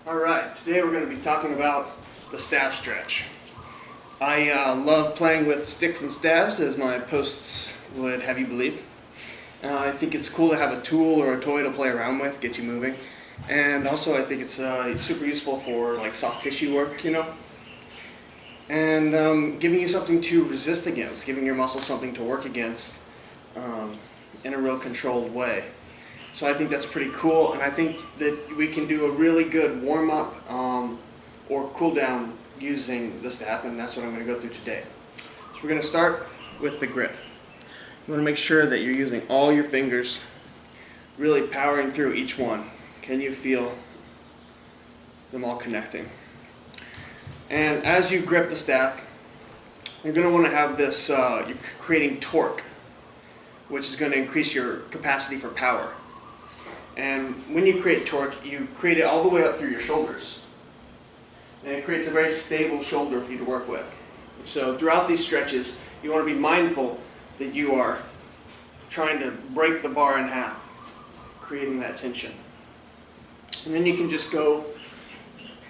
Alright, today we're going to be talking about the staff stretch. I love playing with sticks and staves, as my posts would have you believe. I think it's cool to have a tool or a toy to play around with, get you moving. And also I think it's super useful for like soft tissue work, you know. And giving you something to resist against, giving your muscles something to work against in a real controlled way. So I think that's pretty cool, and I think that we can do a really good warm-up or cool-down using the staff, and that's what I'm going to go through today. So we're going to start with the grip. You want to make sure that you're using all your fingers, really powering through each one. Can you feel them all connecting? And as you grip the staff, you're going to want to have this, you're creating torque, which is going to increase your capacity for power. And when you create torque, you create it all the way up through your shoulders. And it creates a very stable shoulder for you to work with. So throughout these stretches, you want to be mindful that you are trying to break the bar in half, creating that tension. And then you can just go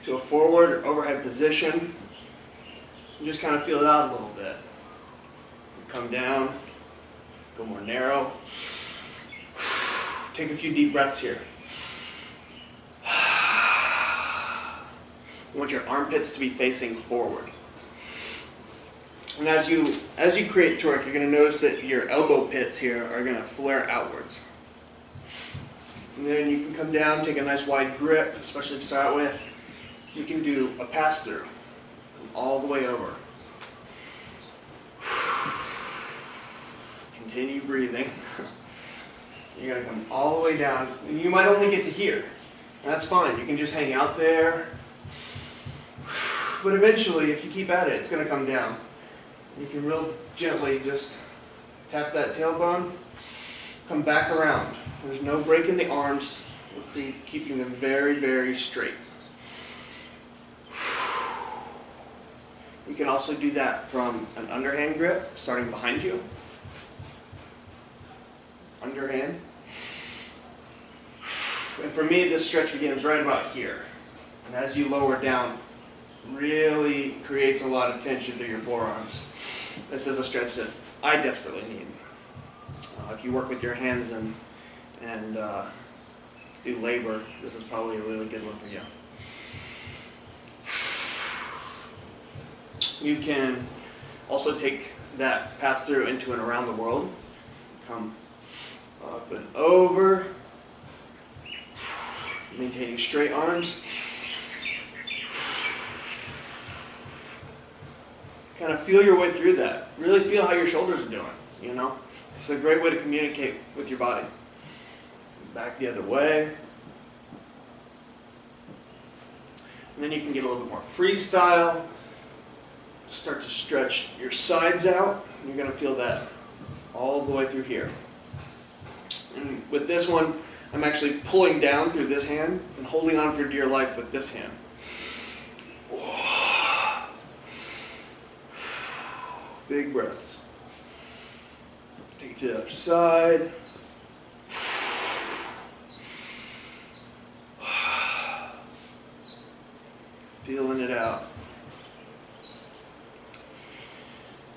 to a forward or overhead position and just kind of feel it out a little bit. Come down, go more narrow. Take a few deep breaths here. You want your armpits to be facing forward. And as you create torque, you're going to notice that your elbow pits here are going to flare outwards. And then you can come down, take a nice wide grip, especially to start with. You can do a pass-through, all the way over. Continue breathing. You're going to come all the way down, and you might only get to here. And that's fine. You can just hang out there. But eventually, if you keep at it, it's going to come down. You can real gently just tap that tailbone, come back around. There's no break in the arms. We're keeping them very, very straight. You can also do that from an underhand grip, starting behind you. Underhand. And for me, this stretch begins right about here. And as you lower down, really creates a lot of tension through your forearms. This is a stretch that I desperately need. If you work with your hands and do labor, this is probably a really good one for you. You can also take that pass through into and around the world. Come up and over, maintaining straight arms. Kind of feel your way through that. Really feel how your shoulders are doing, you know? It's a great way to communicate with your body. Back the other way. And then you can get a little bit more freestyle. Start to stretch your sides out. You're going to feel that all the way through here. And with this one, I'm actually pulling down through this hand and holding on for dear life with this hand. Big breaths. Take it to the other side. Feeling it out.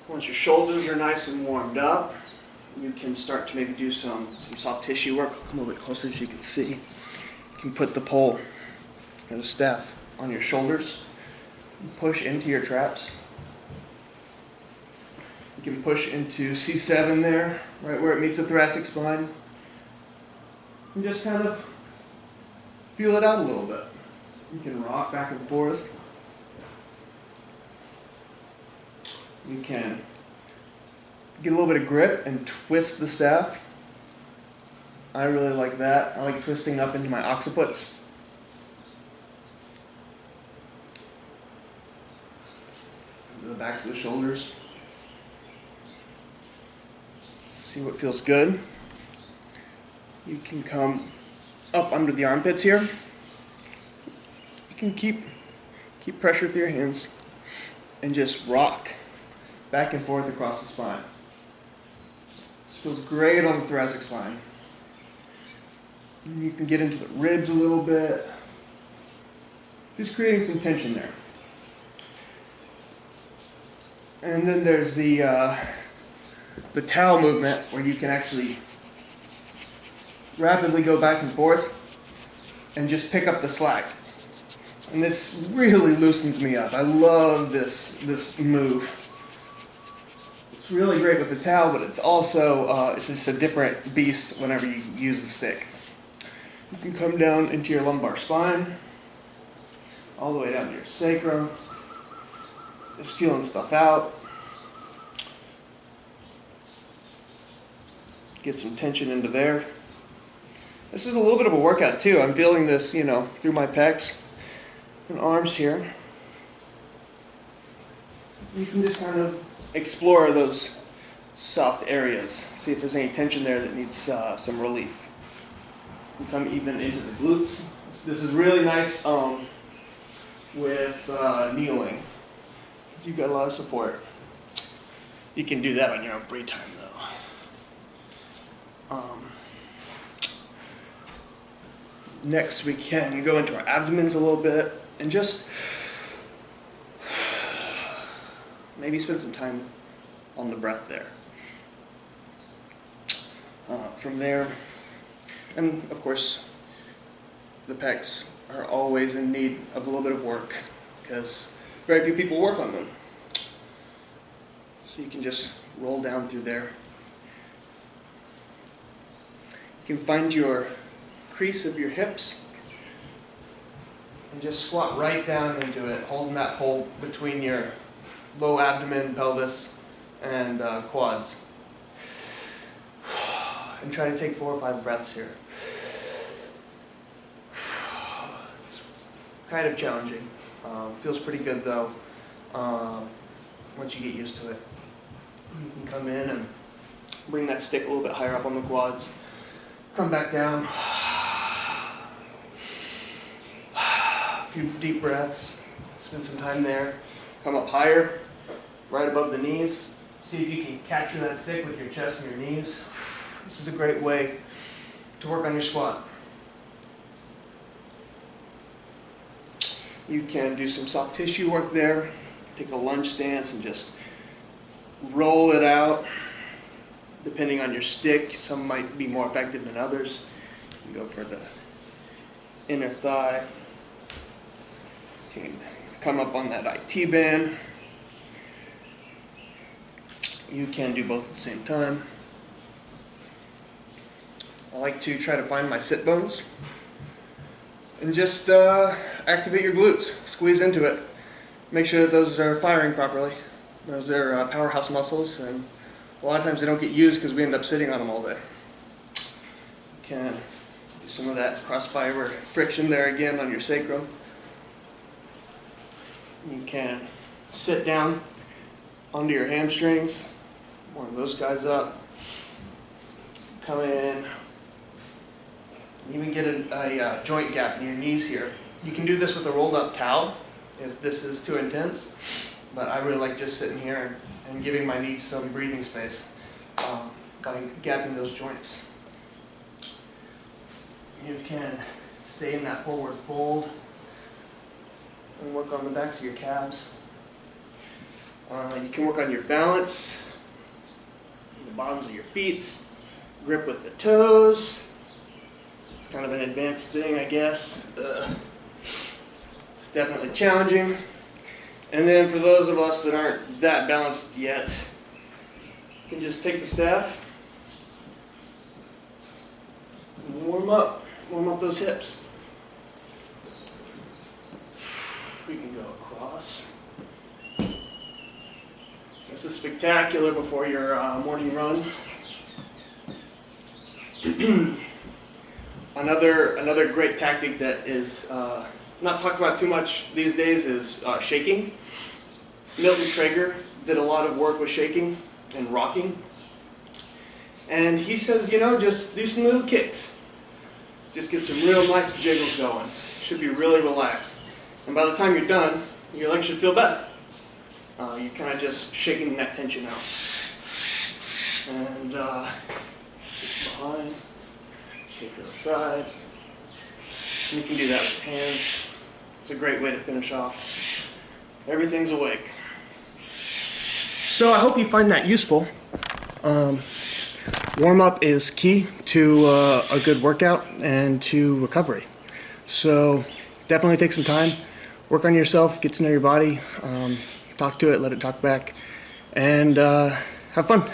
Once your shoulders are nice and warmed up, you can start to maybe do some soft tissue work. Come a little bit closer so you can see. You can put the pole or the staff on your shoulders and push into your traps. You can push into C7 there, right where it meets the thoracic spine. And just kind of feel it out a little bit. You can rock back and forth. You can get a little bit of grip and twist the staff. I really like that. I like twisting up into my occiputs. The backs of the shoulders. See what feels good. You can come up under the armpits here. You can keep pressure through your hands and just rock back and forth across the spine. This feels great on the thoracic spine. And you can get into the ribs a little bit. Just creating some tension there. And then there's the towel movement where you can actually rapidly go back and forth and just pick up the slack. And this really loosens me up. I love this move. It's really great with the towel, but it's also it's just a different beast whenever you use the stick. You can come down into your lumbar spine, all the way down to your sacrum, just feeling stuff out. Get some tension into there. This is a little bit of a workout too. I'm feeling this, you know, through my pecs and arms here. You can just kind of explore those soft areas. See if there's any tension there that needs some relief. You come even into the glutes. This is really nice with kneeling. You've got a lot of support. You can do that on your own free time though. Next we can go into our abdomens a little bit and just maybe spend some time on the breath there. From there, and of course the pecs are always in need of a little bit of work because very few people work on them. So you can just roll down through there. You can find your crease of your hips and just squat right down into it, holding that hold between your low abdomen, pelvis, and quads. And try to take 4 or 5 breaths here. It's kind of challenging. Feels pretty good though once you get used to it. You can come in and bring that stick a little bit higher up on the quads. Come back down. A few deep breaths. Spend some time there. Come up higher, right above the knees. See if you can capture that stick with your chest and your knees. This is a great way to work on your squat. You can do some soft tissue work there. Take a lunge stance and just roll it out. Depending on your stick, some might be more effective than others. You can go for the inner thigh. You can come up on that IT band. You can do both at the same time. I like to try to find my sit bones and just activate your glutes. Squeeze into it. Make sure that those are firing properly. Those are powerhouse muscles, and a lot of times they don't get used because we end up sitting on them all day. You can do some of that cross-fiber friction there again on your sacrum. You can sit down onto your hamstrings, warm those guys up. Come in, even get a joint gap in your knees here. You can do this with a rolled up towel if this is too intense, but I really like just sitting here and giving my knees some breathing space by gapping those joints. You can stay in that forward fold and work on the backs of your calves. You can work on your balance, the bottoms of your feet, grip with the toes. It's kind of an advanced thing, I guess. It's definitely challenging. And then for those of us that aren't that balanced yet, you can just take the staff and warm up those hips. We can go across. This is spectacular before your morning run. Another great tactic that is not talked about too much these days is shaking. Milton Traeger did a lot of work with shaking and rocking. And he says, you know, just do some little kicks. Just get some real nice jiggles going. Should be really relaxed. And by the time you're done, your legs should feel better. You're kind of just shaking that tension out. And behind, kick to the side. And you can do that with hands It's a great way to finish off. Everything's awake. So I hope you find that useful. Warm-up is key to a good workout and to recovery. So definitely take some time, work on yourself, get to know your body, talk to it, let it talk back, and have fun.